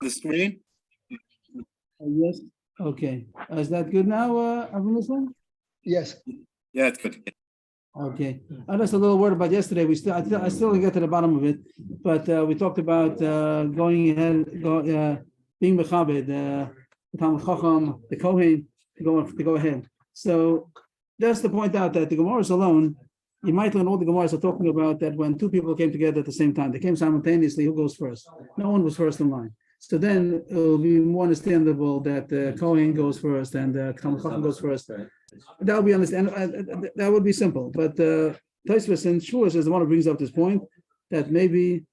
The screen? Yes, okay. Is that good now, Avin? Yes, Yeah, it's good. Okay, just a little word about yesterday. I still get to the bottom of it, but we talked about going ahead, being mechabed, the Talmud Chacham, the Kohen to go ahead. So just to point out that the Gemaras alone, you might learn all the Gemaras are talking about that when two people came together at the same time, they came simultaneously. Who goes first? No one was first in line. So then it will be more understandable that the Kohen goes first and the Talmud Chacham goes first. That would be that would be simple. But Tosfos and Shvuos is the one who brings up this point that maybe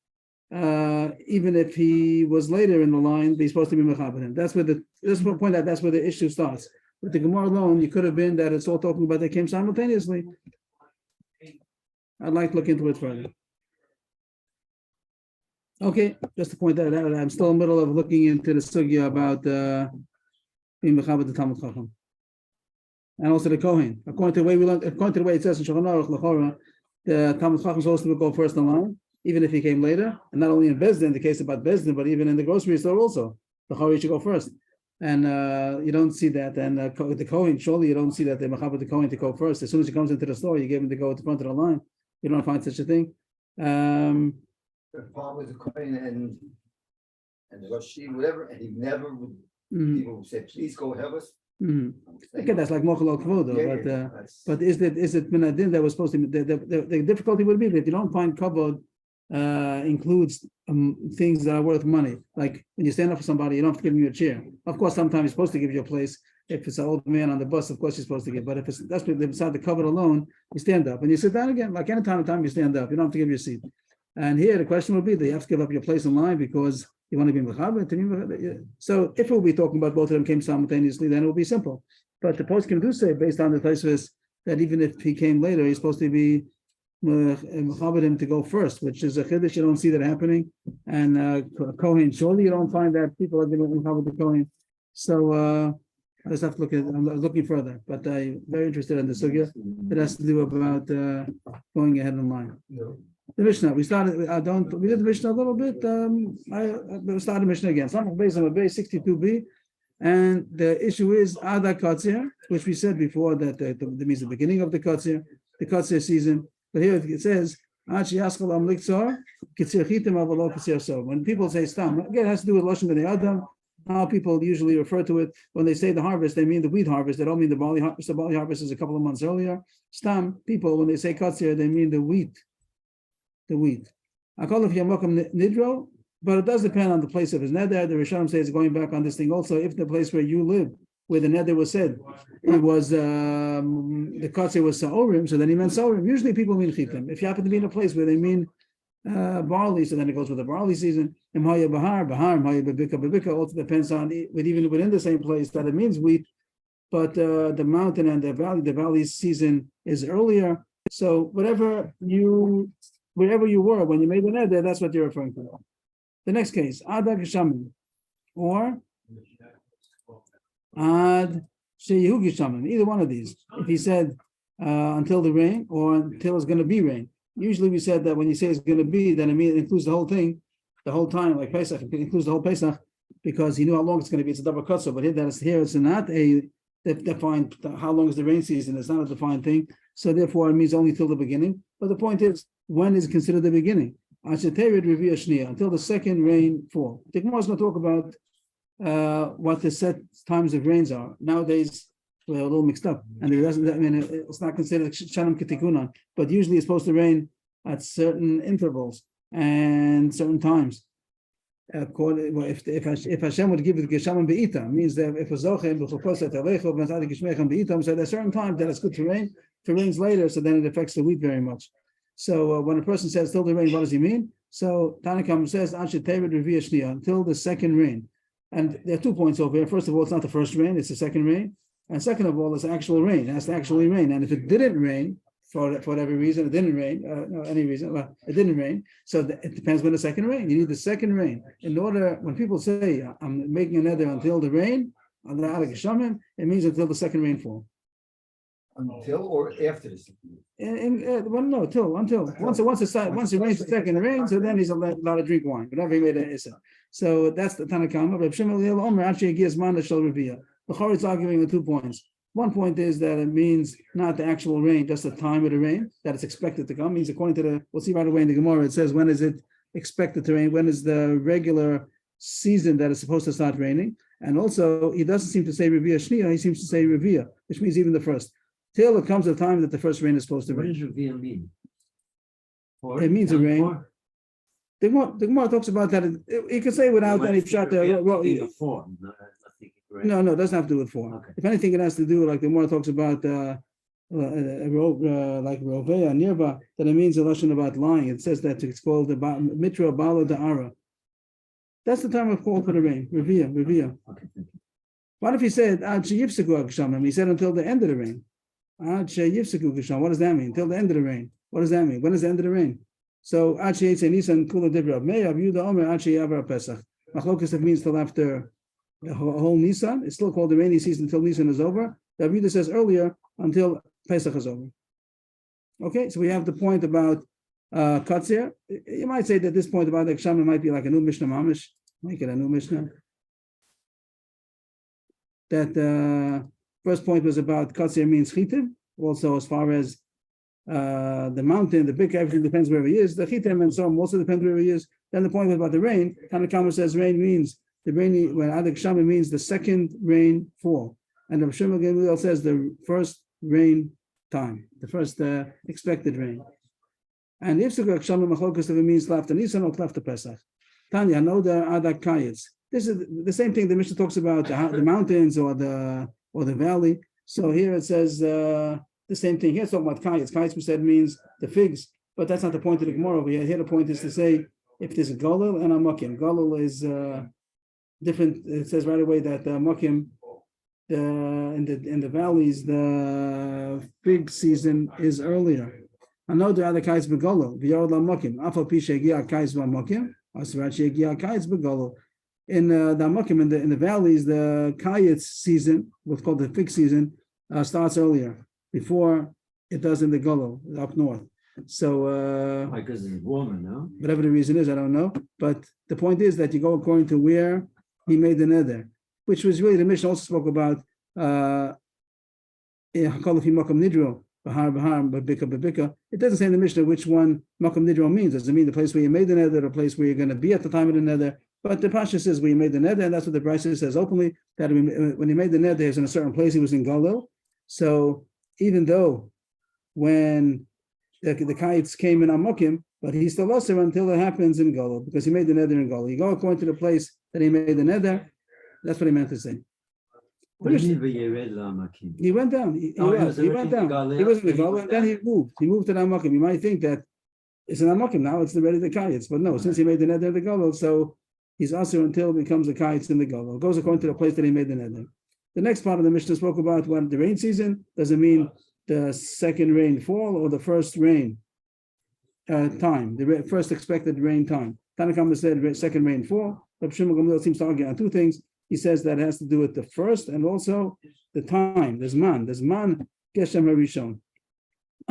even if he was later in the line, he's supposed to be mechaber him. That's where that's where the issue starts. With the Gemara alone, you could have been that it's all talking about they came simultaneously. I'd like to look into it further. Okay, just to point that out, I'm still in the middle of looking into the sugya about being mechaber the Talmud Chacham. And also the Kohen. According to the way we learned, according to the way it says in Shulchan Aruch, L'chora, the Talmud Chacham is supposed to go first in line, even if he came later. And not only in Bezdin, the case about Bezdin, but even in the grocery store also. L'chora should go first. And you don't see that. And the Kohen, surely you don't see that they mechaber the Kohen to go first. As soon as he comes into the store, you give him to go at the front of the line. You don't find such a thing. the father was a Kohen and the Roshi, whatever, and he never would, people would say, please go help us. Okay, that's like mochel kvodo, but is it minadin that was supposed to be the difficulty would be that you don't find kavod includes things that are worth money. Like when you stand up for somebody, you don't have to give him your chair. Of course, sometimes you're supposed to give you a place. If it's an old man on the bus, of course you're supposed to give. But if it's that's beside the cover alone, you stand up and you sit down again. Like any time you stand up, you don't have to give your seat. And here the question would be: do you have to give up your place in line because you want to be mechaber? So if we'll be talking about both of them came simultaneously, then it will be simple. But the poskim do say, based on the Tosfos, that even if he came later, he's supposed to be mechaber him to go first, which is a chiddush. You don't see that happening. And Kohen, surely you don't find that people have been mechaber the Kohen. So I just have to I'm looking further, but I'm very interested in the sugya. It has to do about going ahead in line. The Mishnah, we did the Mishnah a little bit. I started Mishnah again. Some based on base 62b, and the issue is Ada Katzir, which we said before that means the beginning of the Katzir season. But here it says when people say stam, again, it has to do with Lashon B'nei Adam. How people usually refer to it when they say the harvest, they mean the wheat harvest. They don't mean the barley harvest. The barley harvest is a couple of months earlier. Stam people, when they say katzir, they mean the wheat. The wheat. I call it yamokum nidro, but it does depend on the place of his neder. The Rishonim says going back on this thing also. If the place where you live, where the neder was said, it was the katzir was saorim, so then he meant saorim. Usually people mean chitim. If you happen to be in a place where they mean barley, so then it goes with the barley season. Also depends on even within the same place that it means wheat, but the mountain and the valley season is earlier. So wherever you were when you made the neder, that's what you're referring to. The next case, ad geshamim, or ad sheyehu geshamim. Either one of these. If he said until the rain or until it's going to be rain. Usually we said that when you say it's going to be, then it includes the whole thing, the whole time, like Pesach, it includes the whole Pesach, because he knew how long it's going to be. It's a double cut, but here it's not a defined, how long is the rain season, it's not a defined thing. So therefore it means only till the beginning. But the point is, when is considered the beginning? Until the second rainfall. The Gemara is going to talk about what the set times of rains are. Nowadays, we're a little mixed up, and it's not considered shalom ketikunan, but usually it's supposed to rain at certain intervals and certain times. If Hashem would give it geshamim be'itam, means that if a zochem b'chukoset alecho b'natati geshmechem be'itam, so at a certain time that it's good to rain. If it rains later, so then it affects the wheat very much. So when a person says till the rain, what does he mean? So Tanakam says until the second rain, and there are 2 points over here. First of all, it's not the first rain; it's the second rain. And second of all, it's actual rain. It has to actually rain. And if it didn't rain, for whatever reason, it didn't rain, any reason, well, it didn't rain. So it depends when the second rain. You need the second rain. In order, when people say, I'm making a neder until the rain, it means until the second rainfall. Until or after this? Until. Once it rains the second rain, so then he's allowed to drink wine. Whatever he made it. So that's the Tanakama. Reb Shimon Gamliel Omer actually gives man shel Revia. The Chor is arguing on 2 points. One point is that it means not the actual rain, just the time of the rain that it's expected to come. It means according to we'll see right away in the Gemara, it says when is it expected to rain, when is the regular season that is supposed to start raining. And also, he doesn't seem to say Revia Shnia, he seems to say Revia, which means even the first. Till it comes the time that the first rain is supposed to rain. What does Revia mean? It means a rain. The Gemara talks about that. You can say without any shot. No, it doesn't have to do with form. Okay. If anything, it has to do like the Gemara talks about like Rovea Nirba, that it means a lesson about lying. It says that it's called the Mitra Bala Da'ara. That's the time of call for the rain. Revia. Okay, thank you. What if he said Ad Sheyifseku Geshamim? He said until the end of the rain. Ad Sheyifseku Geshamim. What does that mean? Until the end of the rain. What does that mean? When is the end of the rain? So Ad Sheyitze Nisan Kula Dibra May Av Yuda Omer Ad Sheyavar Pesach. Machlokas, it means till after the whole Nisan. It's still called the rainy season until Nisan is over. The Abuda says earlier until Pesach is over. Okay, so we have the point about Katzir. You might say that this point about the Kshamim might be like a new Mishnah Mamish. Make it a new Mishnah. That first point was about Katzir means Chitim. Also, as far as the mountain, the big, everything depends where he is. The Chitim and so on also depends where he is. Then the point was about the rain. Tanakama says rain means the rainy, when Adik Shama means the second rainfall. And Rav Shimon Gamliel says the first rain time, the first expected rain. And if Sukak Shama Machlokas, if it means Lafta Nisan or Lafta Pesach. Tanya, no, the Adak Kayetz. This is the same thing the Mishnah talks about the mountains or the valley. So here it says the same thing. Here it's talking about Kayetz. Kayetz we said means the figs, but that's not the point of the Gemara over here. Here the point is to say if there's a Golul and a Makim. Golul is different. It says right away that Makim, in the valleys, the fig season is earlier. I know the other Kayetz begolul. V'yod la Makim. Afal pi shegia Kayetz v'Makim. Asrat shegia Kayetz begolul. In the Makim, in the valleys, the Kayetz season, what's called the fig season, starts earlier, before it does in the Golul, up north. So Because it's warmer, no? Whatever the reason is, I don't know. But the point is that you go according to where he made the neder, which was really the Mishnah also spoke about it doesn't say in the Mishnah which one Makam Nidro means. Does it mean the place where you made the neder, or the place where you're going to be at the time of the neder? But the Pasha says where you made the neder, and that's what the Brisa says openly, that when he made the neder, he was in a certain place, he was in Galil. So even though when the kites came in Amokim, but he still lost it until it happens in Galil, because he made the neder in Galil. You go according to the place that he made the neder, that's what he meant to say. What do you mean by Yered Lamakim? He went down. He went down. He was in the Galil, and then he moved. He moved to the Amokim. You might think that it's an Amokim now, it's already the kites, but no, since he made the neder in the Galil, so he's also until it becomes the kites in the Galil. It goes according to the place that he made the neder. The next part of the Mishnah spoke about when the rain season. Does it mean the second rainfall or the first rain time, the first expected rain time? Tanakama said second rainfall. Rav Shimon Gamliel seems to argue on two things. He says that it has to do with the first and also the time. There's man geshem harishon.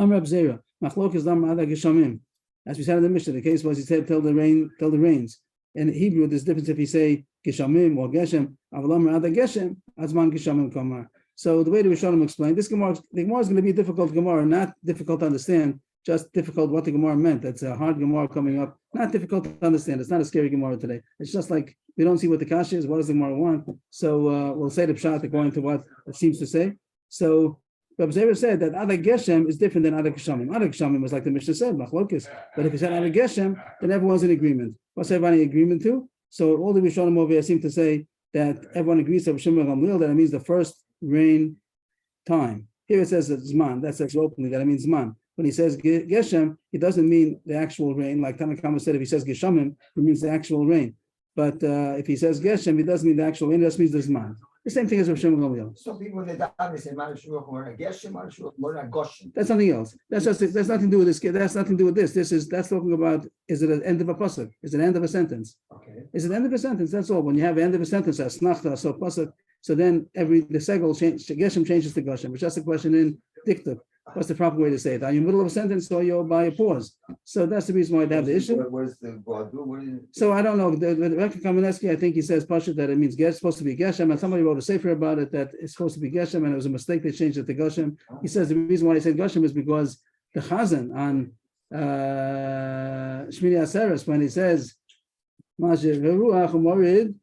Amrab Zera machlokes dam ada geshamim. As we said in the Mishnah, the case was he said till the rains. In Hebrew, there's a difference if you say geshamim or geshem. Avalam ada geshem azman geshamim kamar. So the way the Rishonim explained the Gemara is going to be a difficult Gemara, not difficult to understand, just difficult what the Gemara meant. That's a hard Gemara coming up, not difficult to understand. It's not a scary Gemara today. It's just like we don't see what the kasha is. What does the Gemara want? So we'll say the pshat according to what it seems to say. So Rabbi Zera said that Ada Geshem is different than Ada Geshamim. Ada Geshamim was like the Mishnah said, Machlokes. But if he said Ada Geshem, then everyone's in agreement. What's everybody in agreement to? So all the Rishonim over here seem to say that everyone agrees to Shimon Gamliel that it means the first rain time. Here it says Zman. That says openly that it means Zman. When he says Geshem, it doesn't mean the actual rain. Like Tanakama said, if he says Geshamim, it means the actual rain. But if he says Geshem, it doesn't mean the actual rain. It just means the Zman. The same thing as Rav Shimon Gamliel. Some people in the Nedarim say Marashuach more Geshem, Marashuach more Goshen. That's something else. That's nothing to do with this. That's nothing to do with this. That's talking about, is it an end of a pasuk? Is it an end of a sentence? Okay. Is it the end of a sentence? That's all. When you have an end of a sentence, as snachta, so pasuk, so then the segel Geshem changes to Goshen. It's just a question in diktuk. What's the proper way to say it? Are you in the middle of a sentence or you're by a pause? So that's the reason why they have the issue. What is the God do? What is it? So I don't know. The Rebbe Kamenetsky, I think he says Pasha that it means Gesh, supposed to be Geshem, and somebody wrote a sefer about it that it's supposed to be Geshem, and it was a mistake. They changed it to Geshem. He says the reason why he said Geshem is because the Chazan on Shmini Aseres, when he says Mashiach Veruach Umorid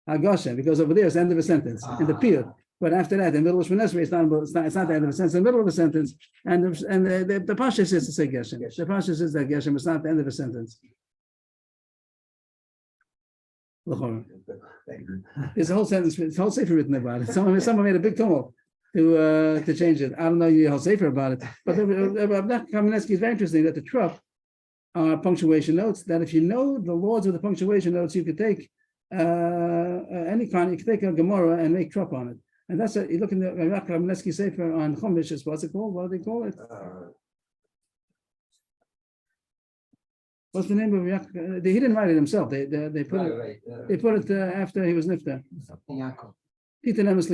HaGoshem, because over there it's the end of a sentence in the Pir. But after that, in the middle of Shmini Esrei, it's not the end of a sentence, in the middle of a sentence, and the Pasha says to say Geshem. The Pasha says that Geshem is not the end of a sentence. There's a whole sentence, it's a whole sefer written about it. Someone made a big tumult to change it. I don't know the whole sefer about it, but Rabbi Kamenetsky is very interesting that the truck are punctuation notes. That if you know the laws of the punctuation notes, you could take any kind. You could take a Gemara and make truck on it. And that's you look in the Rabbi Kamenetsky sefer on Chumash. What's it called? What do they call it? What's the name of he didn't write it himself. They put it. They put it after he was niftar. Titan Emes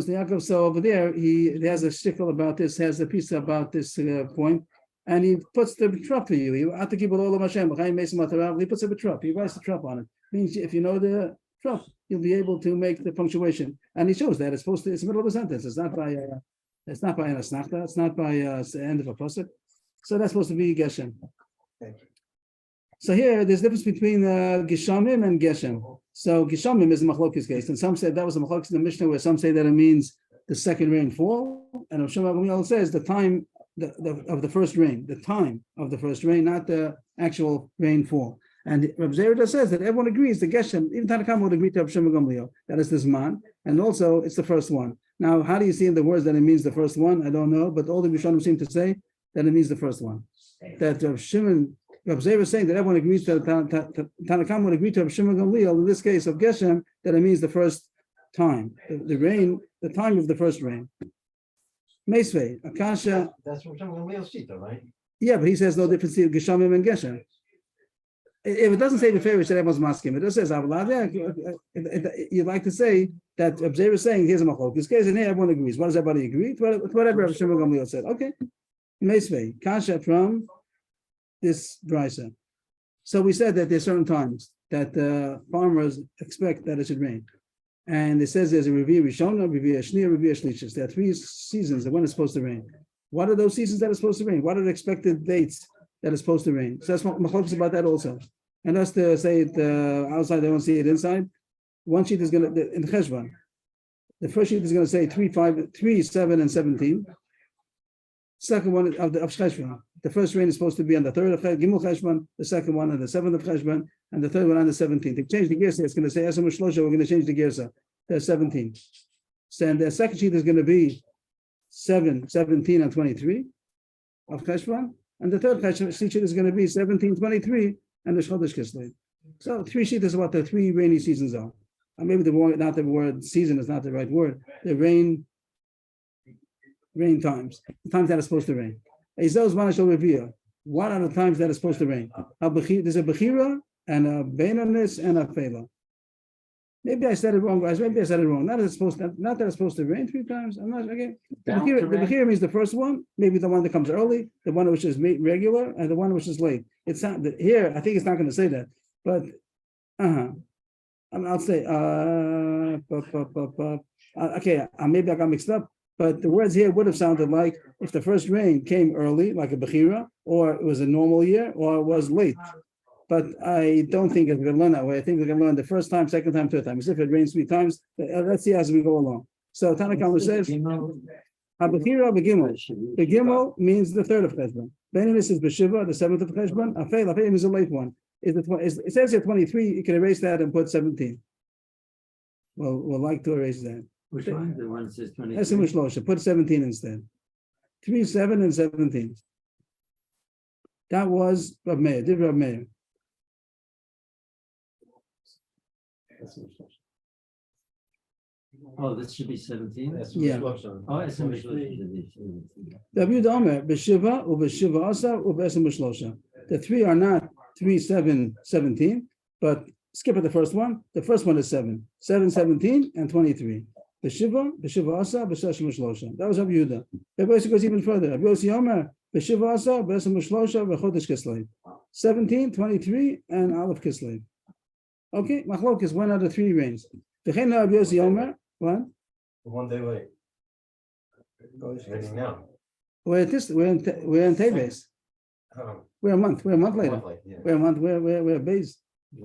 Yaakov. So over there, he has a shtickle about this. Has a piece about this point, and he puts the trup for you. He puts up a trup. He writes the trup on it. Means if you know the trup, you'll be able to make the punctuation. And he shows that it's supposed to. It's the middle of a sentence. It's not by. It's not by an asnachta. It's not by the end of a pasuk. So that's supposed to be Geshem. So here, there's a difference between Geshamim and Geshem. So Geshamim is a machlokes case, and some said that was a machlokes in the Mishnah, where some say that it means the second rainfall, and Rav Shimon Gamliel says the time of the first rain, the time of the first rain, not the actual rainfall. And Rav Zerida says that everyone agrees the Geshem, even Tanakam would agree to Rav Shimon Gamliel, that is this man, and also it's the first one. Now, how do you see in the words that it means the first one? I don't know, but all the Rishonim seem to say that it means the first one. That Rav Zera is saying that everyone agrees to Tanakam would agree to Rav Shimon Gamliel in this case of Geshem that it means the first time, the rain, the time of the first rain. Meisvei, Akasha. That's Rav Shimon Gamliel's sheet, though, right? Yeah, but he says no difference between Geshamim and Geshem. If it doesn't say the favorite, that everyone's masking. It just says Avalad. You'd like to say that Rav Zera is saying here's a machlokes case, and here everyone agrees. What does everybody agree? Whatever Rav Shimon Gamliel said. Okay. Meisvei, Kasha from this brisa. So we said that there's certain times that farmers expect that it should rain. And it says there's a Revi'ah Rishona, Revi'ah Shniya, Revi'ah Shlishis. There are 3 seasons of when it's supposed to rain. What are those seasons that are supposed to rain? What are the expected dates that are supposed to rain? So that's machlokes about that also. And that's to say it outside, they don't see it inside. One sheet is going to, in the Cheshvan, the first sheet is going to say 3, 7, and 17. Second one of Cheshvan. The first rain is supposed to be on the 3rd of Gimel Cheshvan, the second one on the 7th of Cheshvan, and the third one on the 17th. They change the Gersa. It's going to say Esem Shlosha. We're going to change the Gersa. There's 17. So, and the second sheet is going to be 7, 17, and 23 of Cheshvan, and the third sheet is going to be 17, 23, and the Chodesh Kislev. So 3 sheets is what the 3 rainy seasons are. And maybe not the word season is not the right word. The rain times, the times that are supposed to rain. What are the times that are supposed to rain? There's a Bechira and a Beinonis and a Fela. Maybe I said it wrong, guys. Maybe I said it wrong. Not that it's supposed to rain 3 times. I'm not okay. The Bechira means the first one, maybe the one that comes early, the one which is regular, and the one which is late. It's not here. I think it's not going to say that, but I'll say okay. Maybe I got mixed up. But the words here would have sounded like if the first rain came early, like a Bechira, or it was a normal year, or it was late. But I don't think it's going to learn that way. I think we're going to learn the first time, second time, third time. As if it rains 3 times. Let's see as we go along. So Tanakh says, Bechira Begimel. Begimel means the 3rd of Cheshvan. Beinonis is Beshiva, the 7th of Cheshvan. Afel is a late one. It says here 23. You can erase that and put 17. Well, we'll like to erase that. Which one? The one that says 23. Put 17 instead. 3, 7, and 17. That was Rav Meir. Did Rav Meir? Oh, this should be 17. Yeah. Oh, it's in the David Omer b'shiva u'b'shiva asa u'b'esem u'shlosha. The 3 are not 3, 7, 17, but skip at the first one. The first one is 7, 17, and 23. B'shiva asa, b'seshem u'shlosha. That was Rabbi Yehuda. Rabbi Yossi goes even further. Rabbi Yossi Omer, b'shiva asa, b'seshem u'shlosha, v'chodesh Kislev. 17, 23, and Aleph Kislev. Okay, Machlokes, one out of 3 rains. V'chein Rabbi Yossi Omer, what? 1 day late. Ready now. We're in Teves. Oh, We're a month later. monthly, yeah. We're a month, we're based.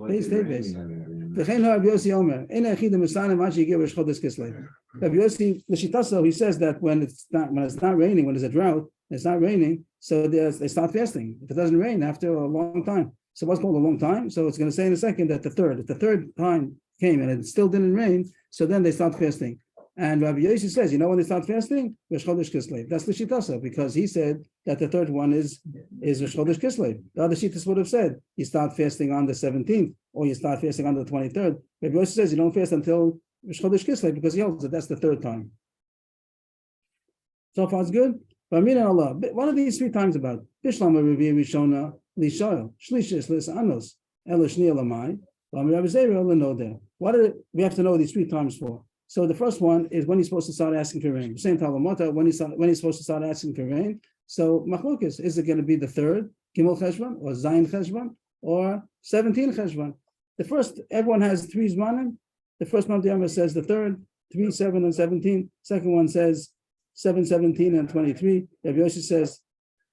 Base day base. V'chein Rabbi Yossi Omer, ein echid ha'misanim ad she'yigeh b'chodesh Kislev. Rabbi Yossi, the Shitaso, he says that when it's not raining, when there's a drought, it's not raining, so they start fasting. If it doesn't rain after a long time. So what's called a long time? So it's going to say in a second that if the third time came and it still didn't rain, so then they start fasting. And Rabbi Yossi says, you know when they start fasting? Rosh Chodesh Kislev. That's the Shitasa, because he said that the third one is Rosh Chodesh Kislev. The other Shittas would have said, you start fasting on the 17th, or you start fasting on the 23rd. Rabbi Yossi says you don't fast until Rosh Chodesh Kislev, because he holds that that's the third time. So far it's good. But Allah, one of these 3 times about Bishlama Revi Rishona Lishoel Shlishis Lis Anos Elishni Elamai Rabbi Zera Lenoder. What we have to know these 3 times for? So the first one is when he's supposed to start asking for rain. Same Talamota, when he's supposed to start asking for rain. So Machlokes, is it going to be the 3rd Gimel Cheshvan or Zayin Cheshvan or 17 Cheshvan? The first, everyone has 3 Zmanim. The first one, the Yama says the 3rd, 3, 7, and 17. Second one says 7, 17, and 23. Rabbi Yossi says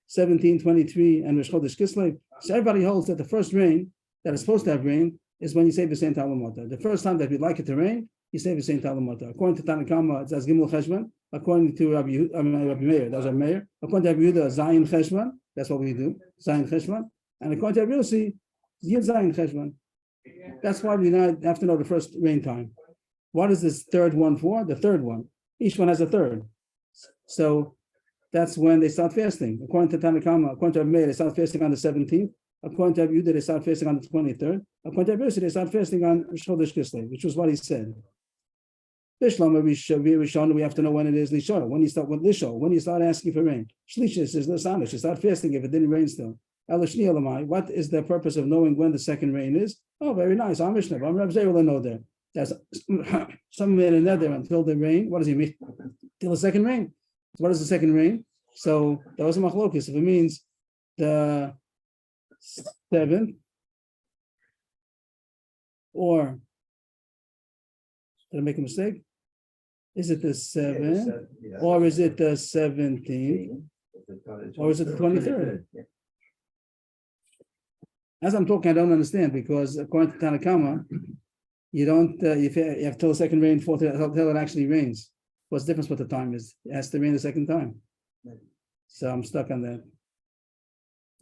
17, 23, and Rosh Chodesh Kislev. So everybody holds that the first rain that is supposed to have rain is when you say the Saint Talamota. The first time that we'd like it to rain, you say the Saint Talamota. According to Tanakama, it's as Gimel Cheshvan. According to Rabbi Meir, that's Rabbi Meir. According to Rabbi Yehuda, Zayin Cheshvan. That's what we do, Zayin Cheshvan. And according to Rabbi Yossi, Yid Zayin Cheshvan. That's why we have to know the first rain time. What is this 3rd one for? The 3rd one. Each one has a 3rd. So that's when they start fasting. According to Tanakama, according to Rabbi Meir, they start fasting on the 17th. According to Rabbi Yehuda, they start fasting on the 23rd. According to Rabbi Yossi, they start fasting on Rosh Chodesh Kislev, which was what he said. Bishlama Rishon, we have to know when it is Lishon. When you start with Lishon, when you start asking for rain. Shlishis is Lisanish. You start fasting if it didn't rain still. Elishni Elamai. What is the purpose of knowing when the second rain is? Oh, very nice. I'm Mishnah. I'm Reb Zeh will know there. There's some man in Nedarim until the rain. What does he mean? Till the second rain. What is the second rain? So that was a machlokes. If it means the 7th, or did I make a mistake? Is it the 7th, or is it the 17th, or is it the 23rd? As I'm talking, I don't understand, because according to Tanakama, you don't you have till the second rain fall till it actually rains. What's the difference what the time is? It has to rain the second time. So I'm stuck on that.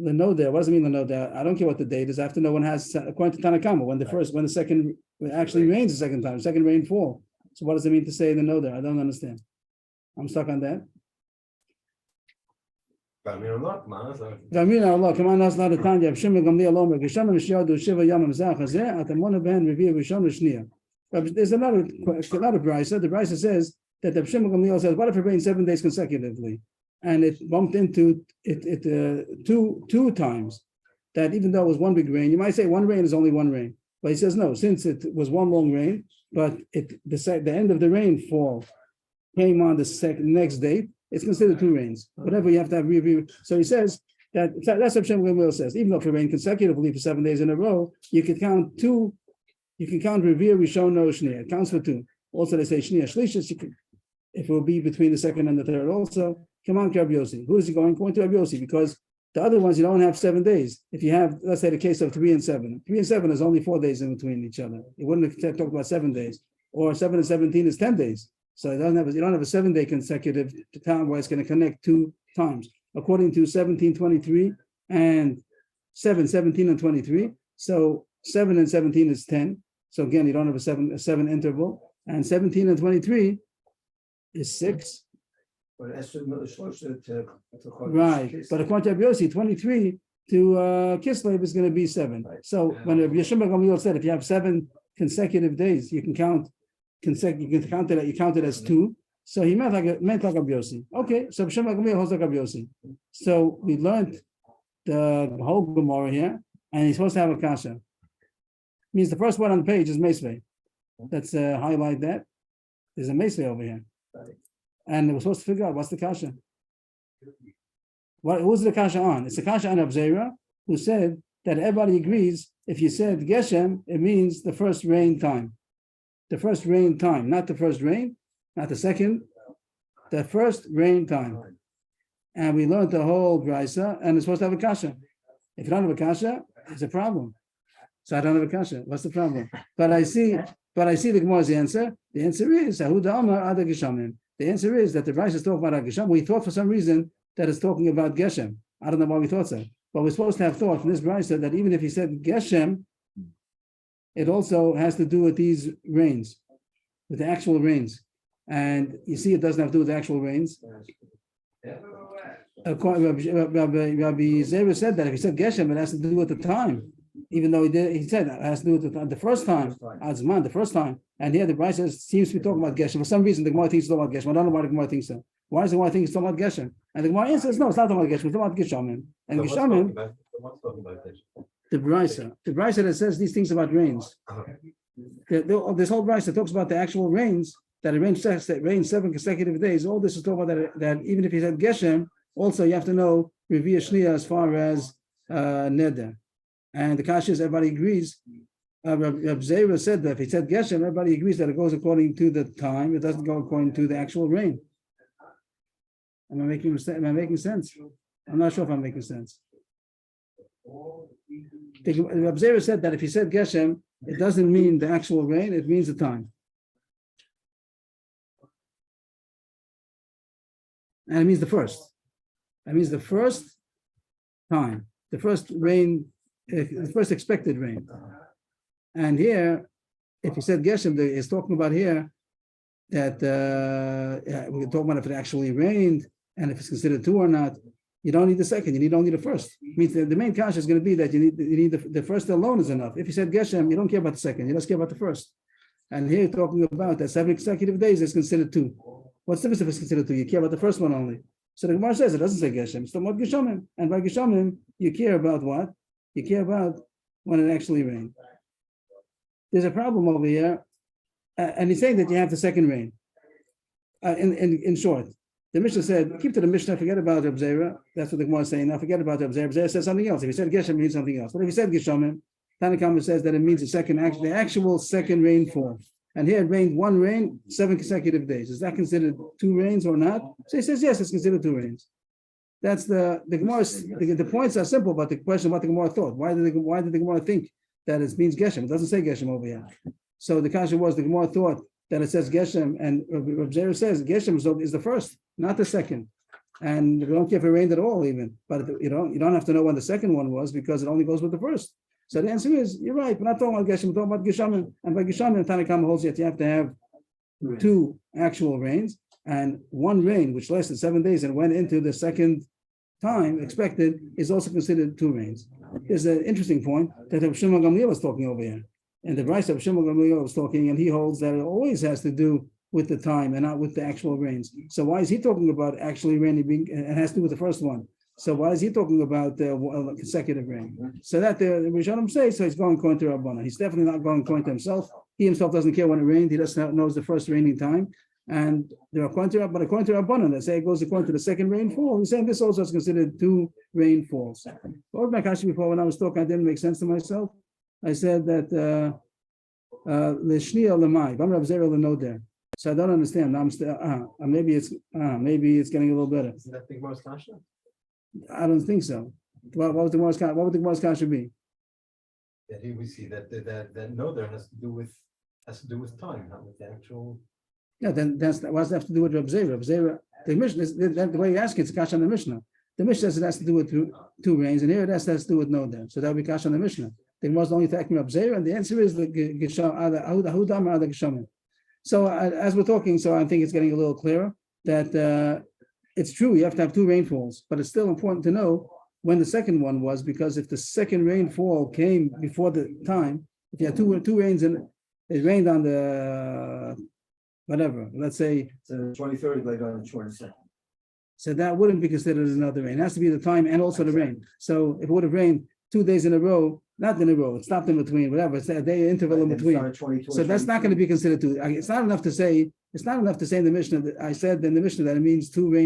Lenoder, what does it mean Lenoder? I don't care what the date is. I have to know when it has, according to Tanakama, when the second it actually rains the second time, second rainfall. So what does it mean to say Lenoder? I don't understand. I'm stuck on that. Allah, come on, that's not the time. You have Shimon Gamliel Omer, Geshem Mishiyadu Shiva Yamam Zachazeh, Atamona Ben Revi Rishon Rishnia. There's a lot of brisa. The brisa says that the Shimon Gamliel says, what if it rains 7 days consecutively? And it bumped into two times. That even though it was one big rain, you might say one rain is only one rain. But he says no, since it was one long rain, but the end of the rainfall came on the next day, it's considered 2 rains. Whatever you have to have review. So he says that's what Shem Gamliel says. Even though if it rained consecutively for 7 days in a row, you can count 2. You can count Revir Rishon No Shnia. It counts for 2. Also, they say Shnia Shlishis. If it will be between the second and the third, also come on, Rabbi Yossi. Who is he going? Going to Rabbi Yossi, because the other ones you don't have 7 days. If you have, let's say, the case of 3 and 7. 3 and 7 is only 4 days in between each other. You wouldn't have talked about 7 days. Or 7 and 17 is 10 days. So you don't have a 7-day consecutive time where it's going to connect 2 times. According to 17:23 and 7, 17 and 23. So 7 and 17 is 10. So again, you don't have a 7 interval. And 17 and 23 is 6. Right. But according to Rabbi Yossi, 23 to Kislev is going to be 7. So when Rabbi Yeshua Gamliel said if you have 7 consecutive days, you can count it as 2. So he meant like Rabbi Yossi. Okay, so Rabbi Gamliel holds like Rabbi Yossi. So we learned the whole Gemara here, and he's supposed to have a kasha. Means the first one on the page is Mesvei. Let's highlight that. There's a Mesa over here. And we're supposed to figure out what's the kasha. Who's the kasha on? It's the kasha on Abzera, who said that everybody agrees if you said Geshem, it means the first rain time. The first rain time, not the first rain, not the second, the first rain time. And we learned the whole Brisa, and it's supposed to have a kasha. If you don't have a kasha, it's a problem. So I don't have a kasha. What's the problem? But I see the Gemara's answer. The answer is Ahuda Amar Ada Geshamim. The answer is that the Brisa is talking about Geshem. We thought for some reason that it's talking about Geshem. I don't know why we thought so. But we're supposed to have thought from this Brisa that even if he said Geshem, it also has to do with these rains, with the actual rains. And you see, it doesn't have to do with the actual rains. Rabbi Zera said that if he said Geshem, it has to do with the time. Even though he said that it has to do with the first time, Azman, the first time. And here the Brisa seems to be talking about Geshem. For some reason, the Gemara thinks it's talking about Geshem. I don't know why the Gemara thinks so. Why does the Gemara think it's talking about Geshem? And the Gemara answers, no, it's not talking about Geshem, it's talking about Geshamim. And Geshamim, the Brisa that says these things about rains. This whole Brisa talks about the actual rains, that it rains 7 consecutive days. All this is talking about that even if he said Geshem, also you have to know Revi'ah Shniya as far as Neder. And the Kasha is everybody agrees. Reb Zera said that if he said Geshem, everybody agrees that it goes according to the time. It doesn't go according to the actual rain. Am I making sense? I'm not sure if I'm making sense. Reb Zera said that if he said Geshem, it doesn't mean the actual rain, it means the time. And it means the first. That means the first time, the first rain, the first expected rain. And here, if he said Geshem, he's talking about here that we're talking about if it actually rained and if it's considered 2 or not. You don't need the second, you don't need the first. It means the main kasha is going to be that you need the first alone is enough. If you said Geshem, you don't care about the second, you just care about the first. And here you're talking about that 7 consecutive days is considered 2. What's the difference if it's considered 2? You care about the first one only. So the Gemara says it doesn't say Geshem, it's talking about Geshamim. And by Geshamim, you care about what? You care about when it actually rained. There's a problem over here, and he's saying that you have the second rain. In short, the Mishnah said, keep to the Mishnah, forget about Reb Zera. That's what the Gemara is saying. Now forget about Reb Zera. Reb Zera says something else. If he said Geshem, it means something else. But if he said Geshamim, Tanakama says that it means the actual second rainfall. And here it rained 1 rain, 7 consecutive days. Is that considered 2 rains or not? So he says, yes, it's considered 2 rains. That's the Gemara. The points are simple, but the question what the Gemara thought. Why did the Gemara think that it means Geshem? It doesn't say Geshem over here. So the kasha was the Gemara thought that it says Geshem, and Reb Zera says Geshem is the first, not the second. And we don't care if it rained at all, even. But you don't have to know when the second one was because it only goes with the first. So the answer is, you're right. We're not talking about Geshem, we're talking about Geshamim. And by Geshamim, Tanakama holds that you have to have 2 actual rains and 1 rain, which lasted 7 days and went into the second time expected, is also considered 2 rains. There's an interesting point that Rav Shimon Gamliel was talking over here. And the Brisa of Shimon Gamliel was talking, and he holds that it always has to do with the time and not with the actual rains. So why is he talking about actually raining being, it has to do with the first one? So why is he talking about consecutive rain? So that the Rishonim say, so he's going according to Rabbana. He's definitely not going according to himself. He himself doesn't care when it rained. He just knows the first raining time. And they're according to Rabbana, they say it goes according to the second rainfall. He's saying this also is considered 2 rainfalls. What was my question before when I was talking? I didn't make sense to myself. I said that l'shniya l'mai, v'am Rav Zera l'noder. So I don't understand. Now I'm still maybe it's getting a little better. Isn't that the Gemara's kasha? I don't think so. What would the Gemara's kasha be? That here we see that no, there has to do with time, not with the actual. Yeah, then what does that have to do with Reb Zera? Reb Zera, the Mishnah, the way you ask it's kasha on the Mishnah. The Mishnah says it has to do with 2 rains, and here it has to do with no there. So that would be kasha on the Mishnah. The Gemara is only attacking Reb Zera, and the answer is the Geshamim. So as we're talking, so I think it's getting a little clearer that it's true you have to have 2 rainfalls, but it's still important to know when the second one was, because if the second rainfall came before the time, if you had two rains and it rained on the whatever, let's say the 23rd, later on the 22nd. So that wouldn't be considered another rain. It has to be the time and also the rain. So if it would have rained 2 days in a row, not in a row, it stopped in between, whatever, it's a day interval in between. So that's not going to be considered two. It's not enough to say in the Mishnah that I said in the Mishnah that it means two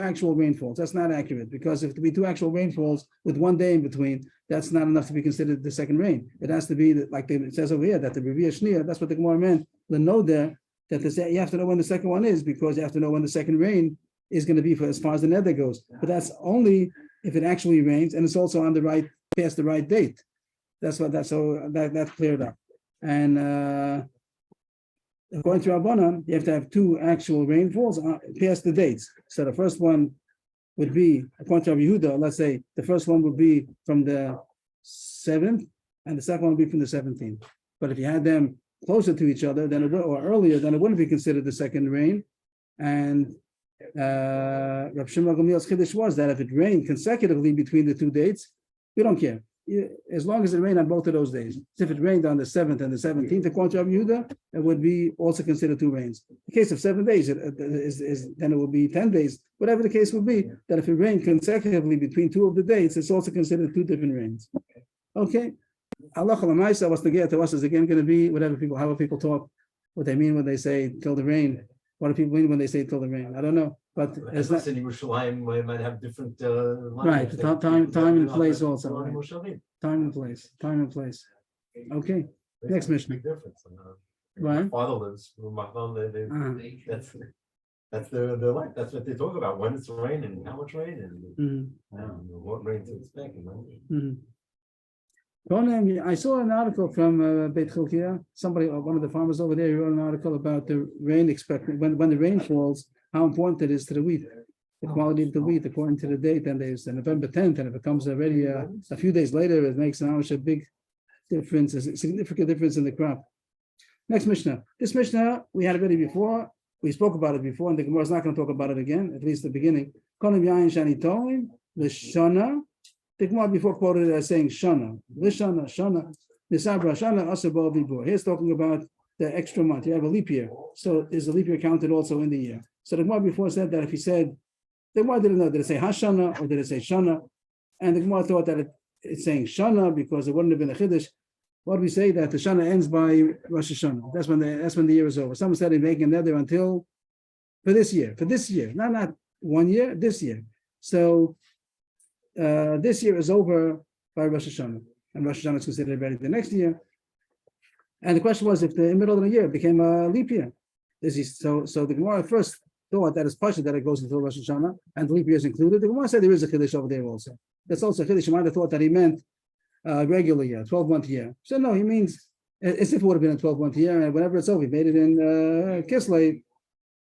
actual rainfalls. That's not accurate, because if to be two actual rainfalls with 1 day in between, that's not enough to be considered the second rain. It has to be like it says over here that the Revi'ah Shnia, that's what the Gemara meant. The know there that you have to know when the second one is, because you have to know when the second rain is going to be for as far as the nether goes. But that's only if it actually rains, and it's also on the right past the right date. That's cleared up. And according to Rabbanan, you have to have 2 actual rainfalls past the dates. So the first one would be, according to Rabbi Yehuda, let's say the first one would be from the 7th, and the second one would be from the 17th. But if you had them closer to each other or earlier, then it wouldn't be considered the second rain. And Rav Shimon Gamliel's chiddush was that if it rained consecutively between the 2 dates, we don't care. As long as it rained on both of those days. If it rained on the 7th and the 17th, according to Rabbi Yehuda, it would be also considered 2 rains. In the case of 7 days, then it would be 10 days. Whatever the case would be, that if it rained consecutively between 2 of the dates, it's also considered 2 different rains. Okay. Allah Lamaisa, what's the get to us is again going to be however people talk, what they mean when they say till the rain. What do people mean when they say till the rain? I don't know. But as not in Yerushalayim, might have different right, time and place also. Right. Time and place. Okay. Next Mishnah. Big difference. Right. My father lives. That's their life. That's what they talk about. When it's raining, how much rain, and what rain to expect. I saw an article from Beit Chilkiah. One of the farmers over there, wrote an article about the rain expected when the rain falls, how important it is to the wheat, the quality of the wheat according to the date. And there's November 10th, and if it comes already a few days later, it makes a big difference, a significant difference in the crop. Next Mishnah. This Mishnah we had already before. We spoke about it before, and the Gemara is not going to talk about it again, at least the beginning. The Gemara before quoted it as saying Shana, Lishana, Shana, Nisabra, Shana, Asabal Vibur. Here's talking about the extra month. You have a leap year. So is a leap year counted also in the year? So the Gemara before said that if he said, the Gemara didn't know, did it say Hashana or did it say Shana? And the Gemara thought that it's saying Shana because it wouldn't have been a Chiddush. What do we say? That the Shana ends by Rosh Hashanah. That's when the year is over. Someone started making another until for this year, not 1 year, this year. So this year is over by Rosh Hashanah, and Rosh Hashanah is considered ready the next year. And the question was, if the middle of the year became a leap year, so the Gemara first thought that it's partial that it goes until Rosh Hashanah, and the leap year is included. The Gemara said there is a Chiddush over there also. That's also a Chiddush. You might have thought that he meant regular year, 12-month year. So no, he means as if it would have been a 12-month year, and whenever it's over, he made it in Kislev,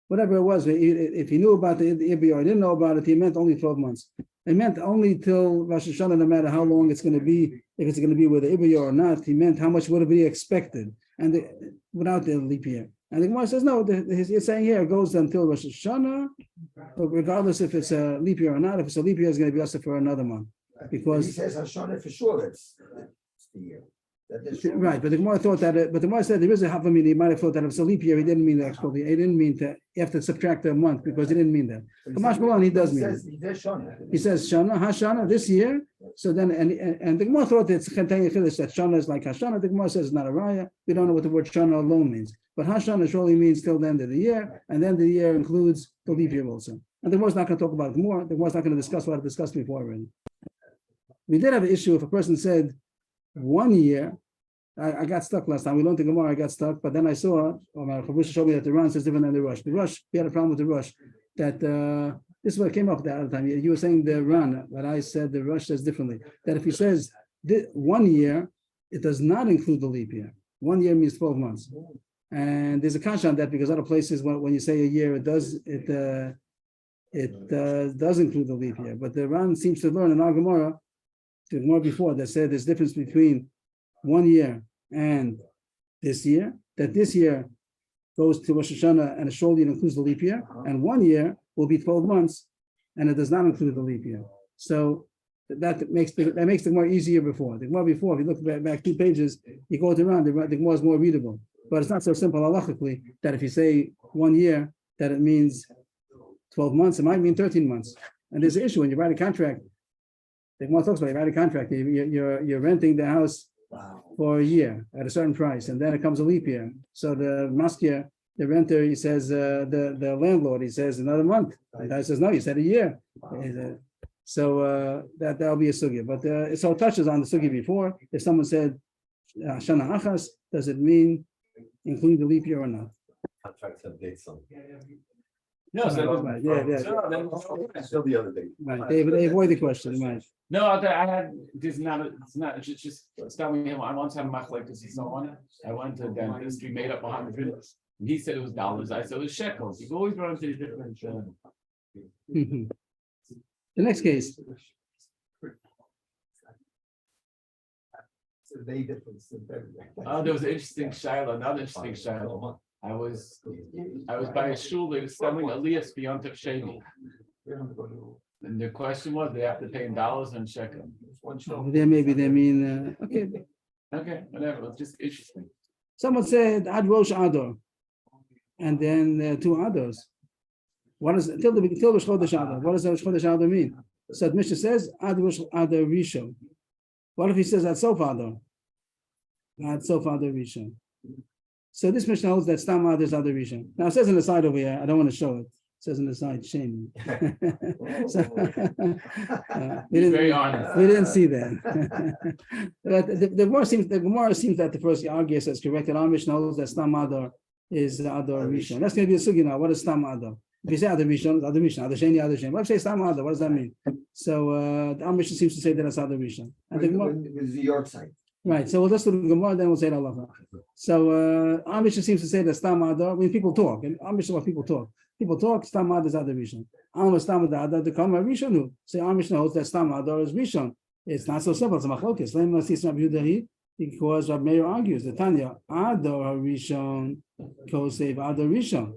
whatever it was. If he knew about the Ibiyah or didn't know about it, he meant only 12 months. It meant only till Rosh Hashanah, no matter how long it's going to be, if it's going to be with the Ibiyah or not. He meant how much would it be expected, and without the leap year. And the Gemara says, no, he's saying here it goes until Rosh Hashanah, regardless if it's a leap year or not. If it's a leap year, it's going to be also for another month. Because he says Hashanah for sure, it's the year. Right, but the Gemara thought that. But the Gemara said there is a Havamina. He might have thought that if it's a leap year, he didn't mean the actual. He didn't mean that you have to subtract a month because he didn't mean that. Kamash Malan, he does mean it. He says Shana, Hashana this year. So then, and the Gemara thought it's Chentei Chiddush that Shana is like Hashana. The Gemara says it's not a raya. We don't know what the word Shana alone means, but Hashana surely means till the end of the year, and then the year includes the leap year also. And the Gemara's not going to talk about it more. The Gemara's not going to discuss what I discussed before already. We did have an issue if a person said 1 year. I got stuck last time. We learned the Gemara, I got stuck, but then I saw, my Chabusha showed me that the Ran says different than the Rush. The Rush, we had a problem with the Rush, that this is what came up the other time. You were saying the Ran, but I said the Rush says differently. That if he says 1 year, it does not include the leap year. 1 year means 12 months. And there's a kasha on that because other places, when you say a year, it does include the leap year. But the Ran seems to learn in our Gemara, the Gemara before, that said there's difference between 1 year and this year, that this year goes to Rosh Hashanah and a shul year includes the leap year, and 1 year will be 12 months and it does not include the leap year. So that makes the Gemara easier before. The Gemara before, if you look back 2 pages, you go around, the Gemara is more readable. But it's not so simple halachically that if you say 1 year, that it means 12 months, it might mean 13 months. And there's an issue when you write a contract. The Gemara talks about you write a contract. You're renting the house Wow. for a year at a certain price, and then it comes a leap year. So the maskir, the renter, he says, the landlord, he says another month. The guy says, no, you said a year. So that'll be a sugya. But it all touches on the sugya before. If someone said Shana Achas, does it mean including the leap year or not? Contracts have dates on. No, Right, so, right, yeah. Still the other day. Right, they avoid the question, right? no, I had, this is not, it's not, it's just starting him, I once had a machlek because he's someone, I went to a dentist, we made up 100 minutes. He said it was dollars, I said it was shekels, you always run into these different, Mhm. The next case, It's a day difference in everything. there was an interesting shiloh, another interesting shiloh. I was by a shul, they were selling Elias beyond Shady. And the question was, they have to pay in dollars and shekel. there maybe they mean, okay. Okay, whatever, it's just interesting. Someone said Ad Rosh Ador, and then two others. What is till the Rosh Chodesh Adar? What does Rosh Chodesh Adar mean? So the Mishnah says Ad Rosh Adar Rishon. What if he says Ad Sof Adar? Ad Sof Adar Rishon. So this Mishnah holds that Stam Adar is Adar Rishon. Now it says on the side over here. I don't want to show it. It says on the side, shame. So, Very honest. we didn't see that. But the Gemara seems that the first argues as correct, and our Mishnah holds that Stam Adar is Adar Rishon. That's going to be a sugi now. What is Stam Adar? If you say Adar Rishon, Adar Rishon, Adar Sheni, Adar Sheni. What if you say Stam Adar? What does that mean? So our Mishnah seems to say that it's Adar Rishon. And the Gemara, With the yard site. right, so we'll just do the Gemara, then we'll say the halacha. So our Mishnah seems to say that Stam Adar, when people talk, and our Mishnah, what people talk. People talk, Stam Adar is Adar Rishon. Alma Stam Adar, the Kama Rishonu. So our Mishnah holds that Stam Adar is Rishon. It's not so simple, it's a machlokes. Lema Sis Rabbi Yehuda, because Rabbi Meir argues, the Tanya, Adar Rishon, Kosev Adar Rishon.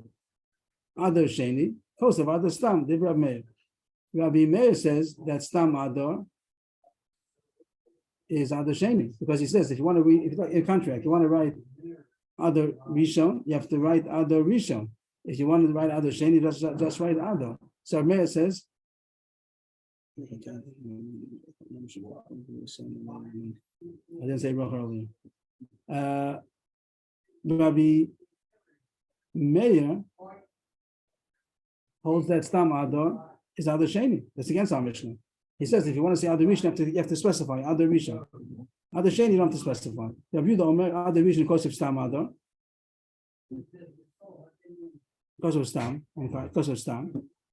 Adar Sheni, Kosev Adar Stam, the Rabbi Meir. Rabbi Meir says that Stam Adar is Adar Sheni, because he says if you want to read, if you in a contract, you want to write Adar Rishon, you have to write Adar Rishon. If you want to write Adar Sheni, just write Adar. So Rabbi Meir says, I didn't say Bracha earlier. Rabbi Meir holds that Stam Adar is Adar Sheni. That's against our Mishnah. He says if you want to say Adar Rishon, you have to specify Adar Rishon. Adar Sheni, you don't have to specify. Rabbi Yehuda Omer Adar Rishon because of Stam Adar. Because of Stam.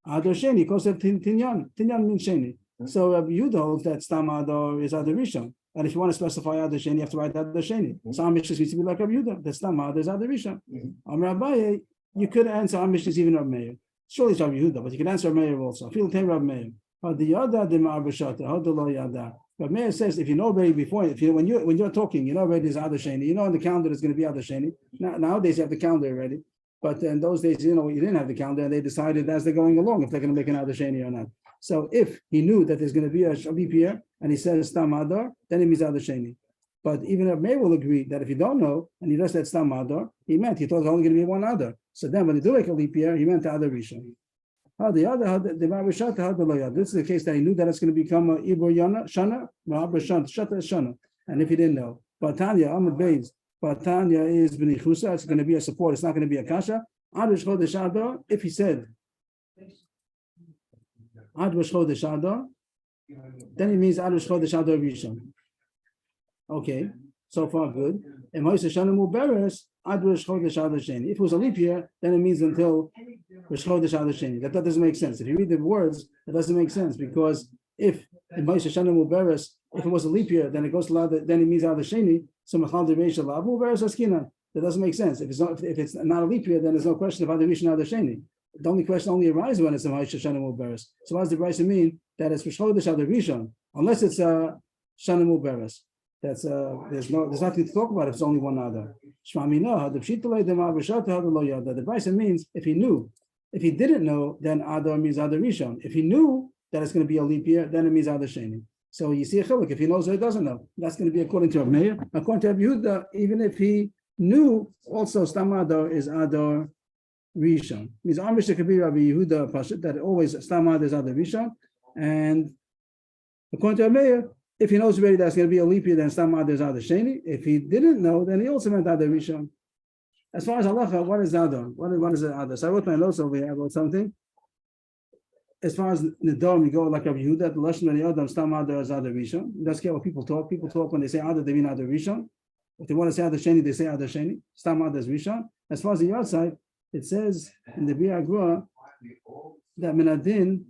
Adar Sheni because of Tinyan. Tinyan means Sheni. So Rabbi Yehuda holds that Stam Adar is Adar Rishon. And if you want to specify Adar Sheni, you have to write Adar Sheni. So our Mishnah needs to be like Rabbi Yehuda. That Stam Adar is Adar Rishon. Rabbi, you could answer our Mishnah even Rabbi Meir. Surely it's Rabbi Yehuda, but you can answer Rabbi Meir also. Feel the Rabbi Meir. But Meir says if you know already before, if you when you're talking, you know already there's Adar Sheni. You know on the calendar there's going to be Adar Sheni. Nowadays you have the calendar already. But in those days, you didn't have the calendar, and they decided as they're going along if they're going to make an Adar Sheni or not. So if he knew that there's going to be a leap year and he says Stam Adar, then it means Adar Sheni. But even if Meir will agree that if you don't know and he just said Stam Adar, he thought it's only going to be one Adar. So then when he do make a leap year, he meant Adar Rishon. This is the case that he knew that it's going to become a Ibor Shana, Shana, and if he didn't know. But Tanya, Amud Beis, but Tanya is B'nichusa, it's going to be a support, it's not going to be a kasha. Ad Rosh Chodesh Adar, if he said Ad Rosh Chodesh Adar, then it means Ad Rosh Chodesh Adar Rishon. Okay, so far good. And Moshe Shana Muberes, Ad Rosh Chodesh Adar Sheni. If it was a leap year, then it means until Rosh Chodesh Adar Sheni. That doesn't make sense. If you read the words, it doesn't make sense because if in Moshe Shana Muberes, if it was a leap year, then it goes to then it means Adar Sheni. So Machal Dereisha Lav Muberes Askina. That doesn't make sense. If it's not a leap year, then there's no question of Adar Rishon Adar Sheni. The only question only arises when it's a Moshe Shana Muberes. So what does the Brisa mean? That it's Rosh Chodesh Adar Rishon, unless it's a Shana Muberes. That's there's nothing to talk about if it's only one Adar. The Brisa means if he knew. If he didn't know, then Adar means Adar Rishon. If he knew that it's going to be a leap year, then it means Adar Sheni. So you see a chiluk. If he knows or he doesn't know, that's going to be according to Rabbi Meir. According to Rabbi Yehuda, even if he knew, also Stam Adar is Adar Rishon. Means our Mishnah could be Rabbi Yehuda Pashut that always Stam Adar is Adar Rishon, and According to Ameir, if he knows already that's going to be a leap year, then Stam Adar is Adar Sheni. If he didn't know, then he also meant Adar Rishon. As far as halacha, what is Adar? What is Adar? So I wrote my notes over here about something. As far as Nedarim, you go like Rabbi Yehuda, the Lashon and the Adam, Stam Adar is Adar Rishon. You don't care what people talk. People talk when they say Adar, they mean Adar Rishon. If they want to say Adar Sheni, they say Adar Sheni. Stam Adar is Rishon. As far as the outside, it says in the Biur Agrua that Minadin,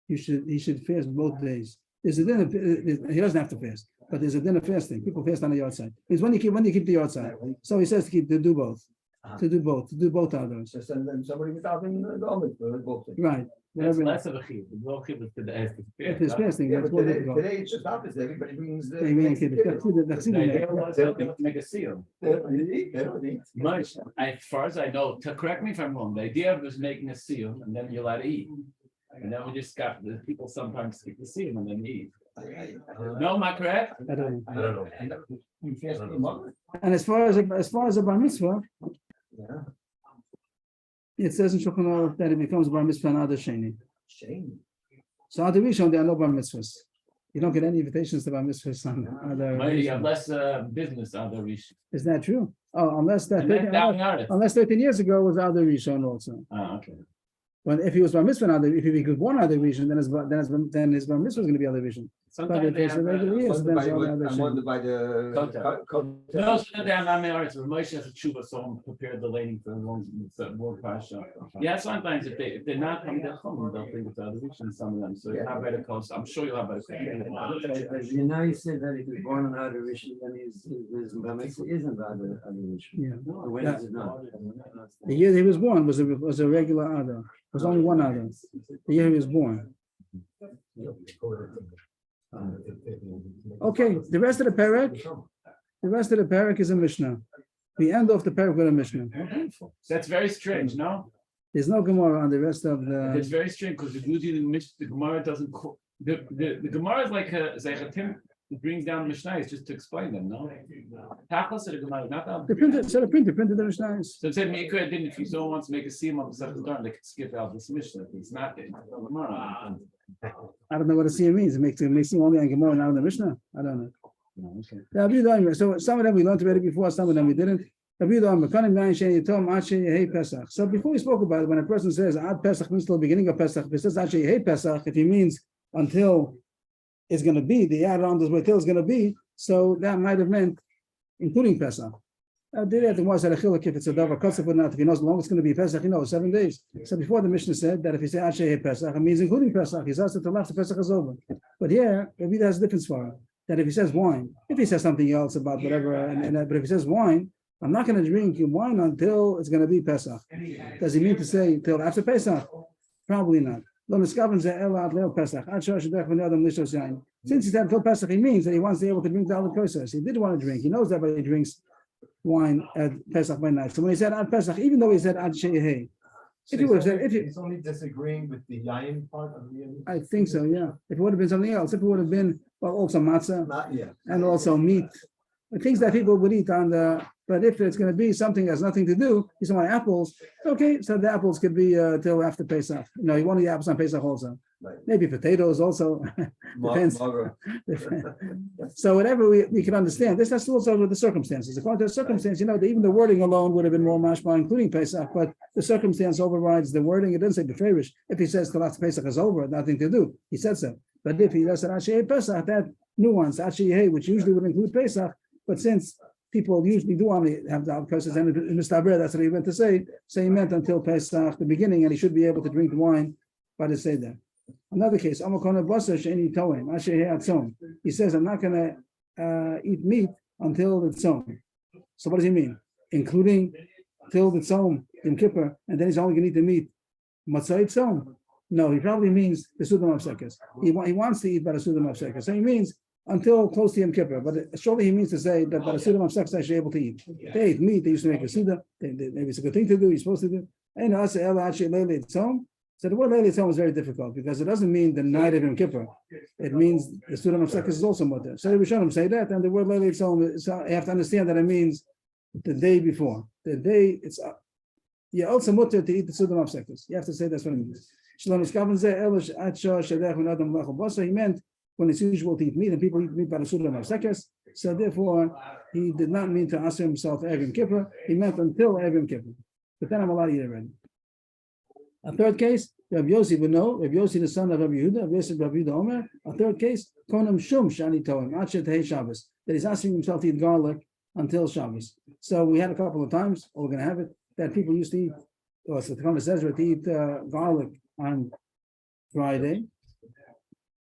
he should fast both days. There's a din, he doesn't have to fast, but there's a din of fasting. People fast on the yard side. It's when you keep the yard side. So he says to do both. To do both others. So send somebody without in the oven for both things. Right. That's Whatever. less of a chiyuv. The real chiyuv is to the If it's fasting, Yeah, that's but more today difficult. it's just opposite. Everybody brings the. They mean, that's The idea even was that they would make a seal. They don't eat. Much, as far as I know, to correct me if I'm wrong, the idea was making a seal and then you're allowed to eat. And then we just got the people sometimes skip the seal and then eat. No, am I correct? I don't know. I don't know. You fast the mother? And as far as a bar mitzvah, Yeah. it says in Shulchan Aruch that it becomes bar mitzvah and Adar Sheni. Shame. So Adar Rishon, there are no bar mitzvahs. You don't get any invitations to bar mitzvahs on Adar Maybe you have Rishon. less business out there. Is that true? Oh, unless And then down the artist. 13 years ago was Adar Rishon also. Oh, okay. When if he was bar mitzvah, if he was born Adar Rishon, then his bar mitzvah is going to be Adar Rishon. Sometimes they have. I'm wondered by the. No, so they have Nami artists. Moshe has a tshuva, so I'm prepared the lady for a long passion. Yeah, sometimes if they're not coming to home, they'll think it's other reason, some of them. So you have better cost. I'm sure you'll have better. As you know, you said that if he's born in Adar Rishon, then his bar mitzvah isn't Adar Rishon. Yeah. When is it not? The year he was born was a regular Adar. There was only one Adar. The year he was born. Okay, the rest of the parak is a Mishnah. We end off the parak with a Mishnah. That's very strange, no? There's no Gemara on the rest of It's the. very strange because usually the Gemara doesn't. The Gemara is like a Tim. It brings down Mishnahs just to explain them, no? Tachlis of the Gemara, not that. The printed the Mishnah. So it said Meikra didn't. If someone wants to make a seam on the second darn, they could skip out this Mishnah. It's not the Gemara. I don't know what a siyum means. It makes it only on Gemara, not on the Mishnah. I don't know. No, okay. Yeah, so some of them we learned already before, some of them we didn't. So before we spoke about it, when a person says Ad Pesach means till the beginning of Pesach, if it says actually Hey Pesach, if he means until it's going to be, the add on this way till it's going to be, so that might have meant including Pesach. Did it was a chiluk if it's a davar kosef or not. If he knows how long it's going to be Pesach, he knows 7 days. So before the Mishnah said that if he say Asher Pesach, it means including Pesach. He's asked it to after Pesach is over. But here, Rabbi has a difference for him. That if he says wine, if he says something else about whatever, but if he says wine, I'm not going to drink wine until it's going to be Pesach. Does he mean to say till after Pesach? Probably not. Since he said till Pesach, he means that he wants to be able to drink the other process. He did want to drink. He knows that, but he drinks wine at Pesach by night. So when he said at Pesach, even though he said at Shehei, if he would have said, he's only disagreeing with the yayin part of the. I think so, yeah. If it would have been something else, if it would have been also matzah Not yet. and also meat, things that people would eat on the. But if it's going to be something that has nothing to do, you want apples. Okay, so the apples could be till after Pesach. You want the apples on Pesach also. Right. Maybe potatoes also. Depends. So whatever we can understand, this has to also with the circumstances. According to the circumstance, even the wording alone would have been more mashma, including Pesach, but the circumstance overrides the wording. It doesn't say beferish. If he says till after Pesach is over, nothing to do. He said so. But if he does it Ashei Pesach, that nuance, Ashei, which usually would include Pesach, but since people usually do want to have the alcohols, and in Mistaber, that's what he meant to say. So he meant until Pesach, the beginning, and he should be able to drink wine by the Seder. Another case, he says, I'm not going to eat meat until the tzom. So what does he mean? Including till the tzom in Kippur, and then he's only going to eat the meat Matzai tzom? No, he probably means the Sudam of Sekes. He wants to eat by the Sudam of Sekes. So he means until close to Yom Kippur. But surely he means to say that by the Sudam of Sekes, they're actually able to eat. They ate meat, they used to make a Suda. Maybe it's a good thing to do, you're supposed to do. So the word Leili Tzom is very difficult because it doesn't mean the night of Yom Kippur. It means the Sudam of Sekes is also mutter. So we shouldn't say that, and the word Leili Tzom, so you have to understand that it means the day before. The day it's you're also mutter to eat the Sudam of Sekes. You have to say that's what it means. He meant when it's usual to eat meat, and people eat meat by the Suda Mafsekes. So therefore, he did not mean to answer himself Erev Yom Kippur. He meant until Erev Yom Kippur. But then I'm allowed to eat already. A third case, Rabbi Yossi would know, Rabbi Yossi the son of Rabbi Yehuda, Rabbi Yossi Rabbi Yehuda Omer. A third case, Konam Shum Shani Toim, Achet Hei Shabbos, that he's asking himself to eat garlic until Shabbos. So we had a couple of times, or we're going to have it, that people used to eat, or so the Talmud says, to eat garlic on Friday,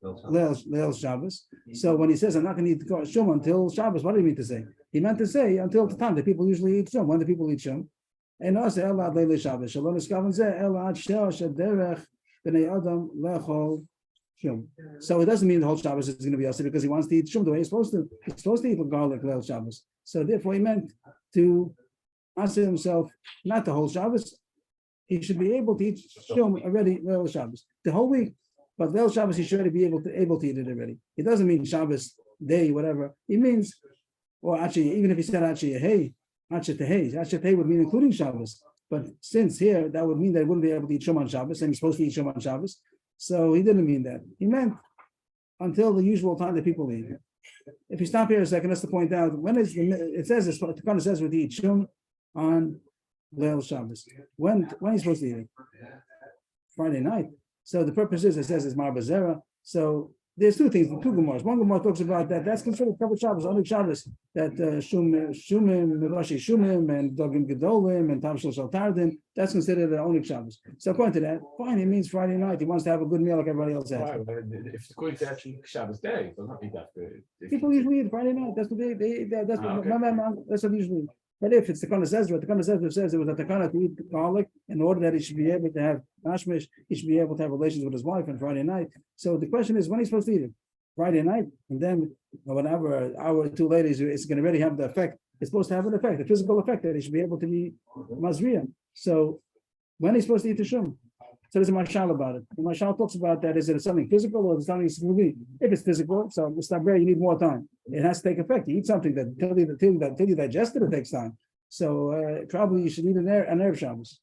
Leil Shabbos. So when he says, I'm not going to eat Shum until Shabbos, what do you mean to say? He meant to say until the time that people usually eat Shum. When do people eat Shum? And also, Ela ad Leil Shabbos. Shalom eskaven zeh, Ela ad shel shederech b'nei Adam lechol Shum. So it doesn't mean the whole Shabbos is going to be also because he wants to eat Shum the way he's supposed to. He's supposed to eat garlic Leil Shabbos. So therefore, he meant to answer himself not the whole Shabbos. He should be able to eat Shum already Leil Shabbos the whole week. But Leil Shabbos, he should be able to eat it already. It doesn't mean Shabbos day, whatever. It means, or actually, even if he said actually, hey, Achet would mean including Shabbos. But since here, that would mean that he wouldn't be able to eat Shum on Shabbos, and he's supposed to eat Shum on Shabbos. So he didn't mean that. He meant until the usual time that people eat. If you stop here a second, just to point out, when is it says this, it kind of says we eat Shum on Leil Shabbos. When he's supposed to eat it? Friday night. So the purpose is, it says it's Mar Bazera. So there's two things, two Gemaras. One Gemara talks about that. That's considered covered Shabbos, only Shabbos. That Shumim, Rashi Shumim, and Dogim Gedolim, and Tam Shel Tardin. That's considered the only Shabbos. So according to that, fine. It means Friday night. He wants to have a good meal like everybody else has. Right, but if it's according to actually Shabbos day, it doesn't be that good. People usually eat Friday night. That's what that's what okay. that's what usually. But if it's the Takana says it was a Takana to eat garlic in order that he should be able to have mashmish, he should be able to have relations with his wife on Friday night. So the question is, when he's supposed to eat it? Friday night, and then whenever an hour or two later, it's going to really have the effect. It's supposed to have an effect, a physical effect that he should be able to be mazriya. So when he's supposed to eat the shum? So there's a mashal about it. The mashal talks about that. Is it something physical or something smoothie? If it's physical, so Mustaber, you need more time. It has to take effect. You eat something that till you digest it, it takes time. So probably you should eat an Erev Shabbos.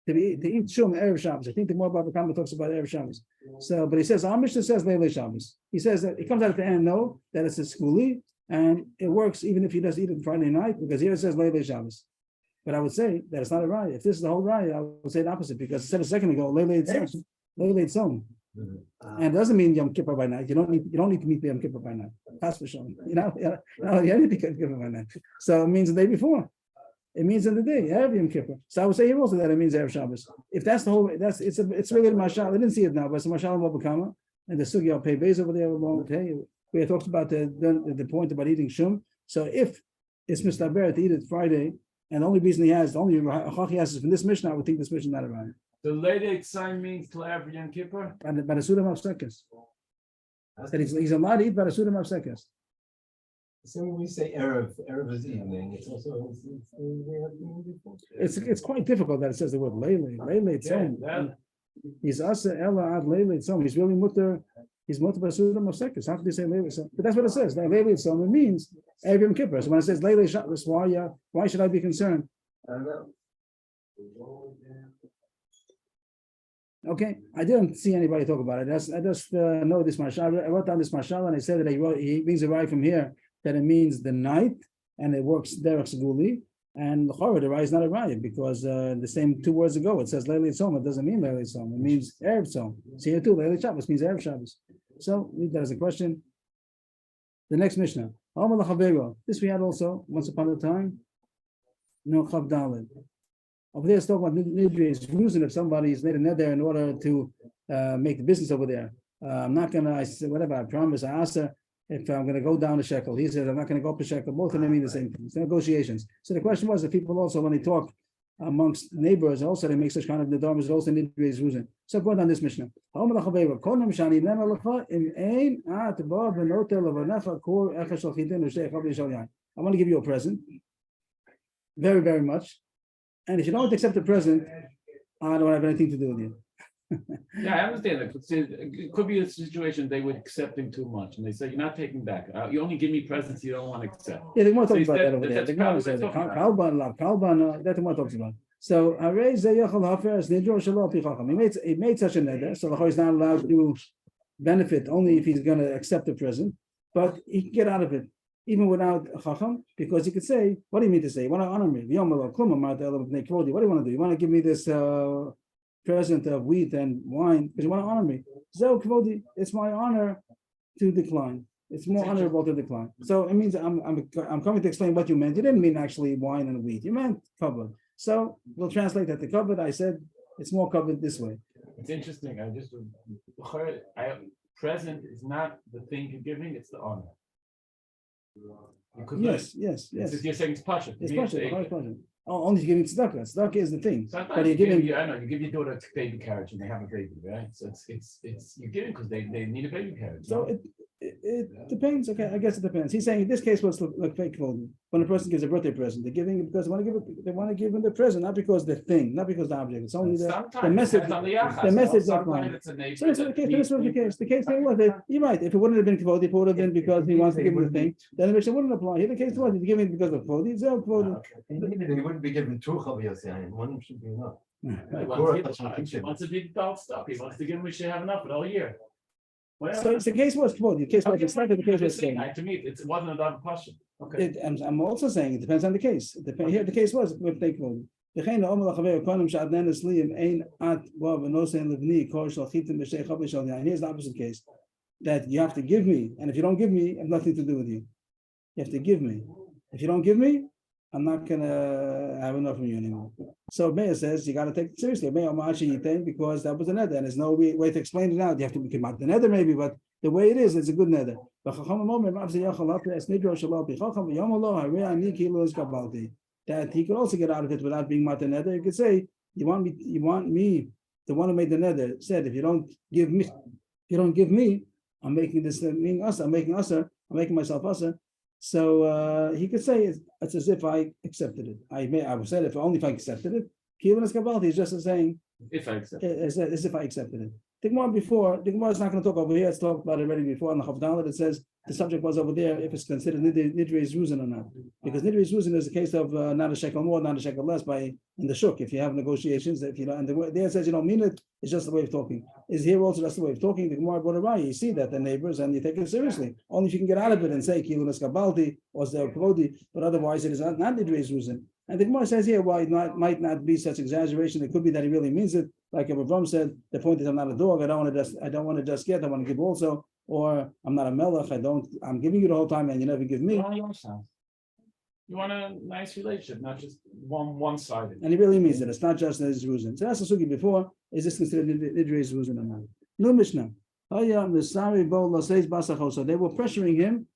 To eat shum Erev Shabbos. I think the more Baba Kama talks about Erev Shabbos. So, but he says our Mishnah says Leilei Shabbos. He says that it comes out at the end, no, that it's a skuli, and it works even if he does eat it Friday night, because here it says Leilei Shabbos. But I would say that it's not a raya. If this is the whole raya, I would say the opposite, because it said a second ago, Leilei Tzom. And it doesn't mean Yom Kippur by night. You don't need to meet the Yom Kippur by night. That's for sure. You need to Yom Kippur by night. So it means the day before. It means in the day, Erev Yom Kippur. So I would say here also that it means Erev Shabbos. If that's the whole, it's really the mashal. I didn't see it now, but it's a mashal of Obakama and the sugya pay base over there along with where it talks about the point about eating shum. So if it's Mustaber to eat it Friday, and the only reason he has, the only hach he has is from this Mishnah, I would think this Mishnah is not around. The late sign means till every Yom Kippur? By the Suda Mafsekes. That he's allowed to eat by the Suda Mafsekes. So when we say Erev is evening, it's also it's quite difficult that it says the word Leilei Tzom. He's Asa Ela Ad Leilei Tzom. He's really mutter. He's mutter by Suda Mafsekes. How could they say Leilei Tzom? But that's what it says. Leilei Tzom. It means Erev Yom Kippur. So when it says Leilei Shabbos, why should I be concerned? I don't know. Okay, I didn't see anybody talk about it. I just know this mashal. I wrote down this mashal and I said that he means it right from here that it means the night and it works derech seguli, and the raya is not a raya because the same 2 words ago it says Leilei Tzom. It doesn't mean Leilei Tzom. It means Erev Tzom. So here too, Leilei Shabbos means Erev Shabbos. So leave that as a question. The next Mishnah. This we had also once upon a time. No Chav Daled. Over there, it's talking about Nidri is using if somebody's made a net there in order to make the business over there. I'm not gonna. I said whatever. I promise. I asked her if I'm going to go down a shekel. He says I'm not going to go up a shekel. Both of them mean the same thing. It's negotiations. So the question was, the people also when they talk amongst neighbors, also they make such kind of nedarim. Also Nidri is using. So go on this Mishnah. I want to give you a present. Very, very much. And if you don't accept the present, I don't have anything to do with you. Yeah, I understand that. It could be a situation they would accept him too much, and they say you're not taking back. You only give me presents you don't want to accept. Yeah, they want to talk So about that over there. The Gemara says Kalban, that's what talks about. So he made such a neder, so the is not allowed to benefit only if he's gonna accept the present, but he can get out of it even without a chacham, because he could say, what do you mean to say? You want to honor me? What do you want to do? You want to give me this present of wheat and wine because you want to honor me? It's my honor to decline. It's more honorable to decline. So it means I'm coming to explain what you meant. You didn't mean actually wine and wheat. You meant covered. So we'll translate that to covered. I said it's more covered this way. It's interesting. Present is not the thing you're giving; it's the honor. Yes. You're saying it's pasha. It's pasha. Only giving tzedakah. Tzedakah is the thing. Sometimes but you're giving. I know you give your daughter a baby carriage and they have a baby, right? So it's you're giving because they need a baby carriage. So it depends. Okay, I guess it depends. He's saying in this case was like fake clothing. When a person gives a birthday present, they're giving it because they want to give him the present, not because the thing, not because the object. It's only the message. The message of life. So it's the case. This was the case. The case was that you're right. If it wouldn't have been kvodi, it would have been because he wants to give him the thing. Then the mission wouldn't apply. Here the case was he's giving it because of kvodi. It's kvodi. He wouldn't be given two chaviyos. One should be enough. He wants to be adult stuff. He wants to give him. We should have enough for the whole year. Well, So the case was kvodi. The case was exactly the case was saying. To me, it wasn't a double question. Okay. I'm also saying it depends on the case. Here the case was with fake kvodi. Here's the opposite case. That you have to give me, and if you don't give me, I have nothing to do with you. You have to give me. If you don't give me, I'm not gonna have enough from you anymore. So Meir says you gotta take it seriously. Because that was a nether, and there's no way to explain it out. You have to come out the nether maybe, but the way it is, it's a good nether. That he could also get out of it without being matan nether. He could say, you want me, the one who made the nether said, if you don't give me, I'm making this meaning us, I'm making myself usher. So he could say it's as if I accepted it. I would say if I accepted it. Kilin is Kabbalah is just saying if I accept it. As if I accepted it. The Gemara is not going to talk over here. It's talked about it already before in the Chavdalet. It says the subject was over there if it's considered Nidrei Zuzin or not. Because Nidrei Zuzin is a case of not a shekel more, not a shekel less in the shuk. If you have negotiations, if you know, and there it says you don't mean it, it's just the way of talking. Is here also just the way of talking? The Gemara brought it right. You see that the neighbors and you take it seriously. Only if you can get out of it and say Kilun Eskabalti or Zel Kvodi, but otherwise it is not Nidrei Zuzin. And the Gemara says here why it might not be such exaggeration. It could be that he really means it. Like Abraham said, the point is I'm not a dog. I don't want to just get. I want to give also. Or I'm not a melech. I'm giving you the whole time and you never give me. You want a nice relationship, not just one-sided. And he really means it. It's not just Nidrei Zuzin. So that's the sugi before. Is this considered Nidrei Zuzin or not? No Mishnah. So they were pressuring him.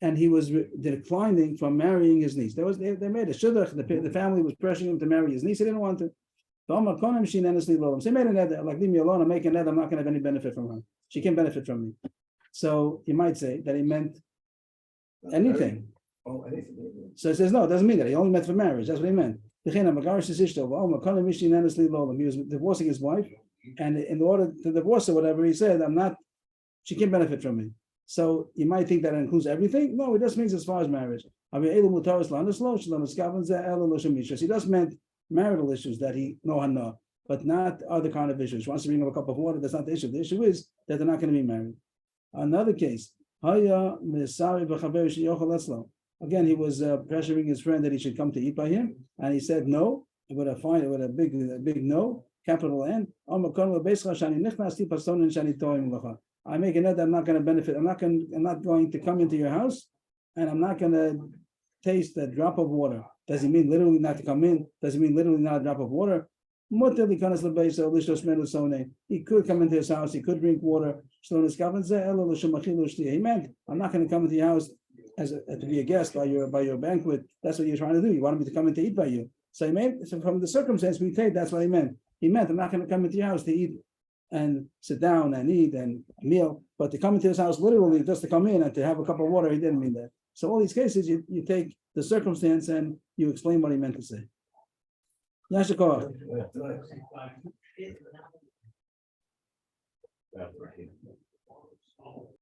And he was declining from marrying his niece. They made a shidduch. The family was pressuring him to marry his niece. He didn't want to. So he made a neder, like leave me alone. I'm making a neder. I'm not going to have any benefit from her. She can't benefit from me. So you might say that he meant anything. So he says no. It doesn't mean that. He only meant for marriage. That's what he meant. He was divorcing his wife, and in order to divorce her, whatever he said, she can't benefit from me. So you might think that it includes everything. No, it just means as far as marriage. He just meant marital issues that he no, but not other kind of issues. He wants to bring up a cup of water. That's not the issue. The issue is that they're not going to be married. Another case. Again, he was pressuring his friend that he should come to eat by him, and he said no. With a big no, capital N. I make a net that I'm not going to benefit. I'm not going to come into your house, and I'm not going to taste a drop of water. Does he mean literally not to come in? Does he mean literally not a drop of water? He could come into his house. He could drink water. He meant I'm not going to come into your house to be a guest by your banquet. That's what you're trying to do. You want me to come in to eat by you. So he meant, so from the circumstance we take, that's what he meant. He meant I'm not going to come into your house to eat and sit down and eat and meal, but to come into his house literally just to come in and to have a cup of water, he didn't mean that. So all these cases, you take the circumstance and you explain what he meant to say. Yashikov.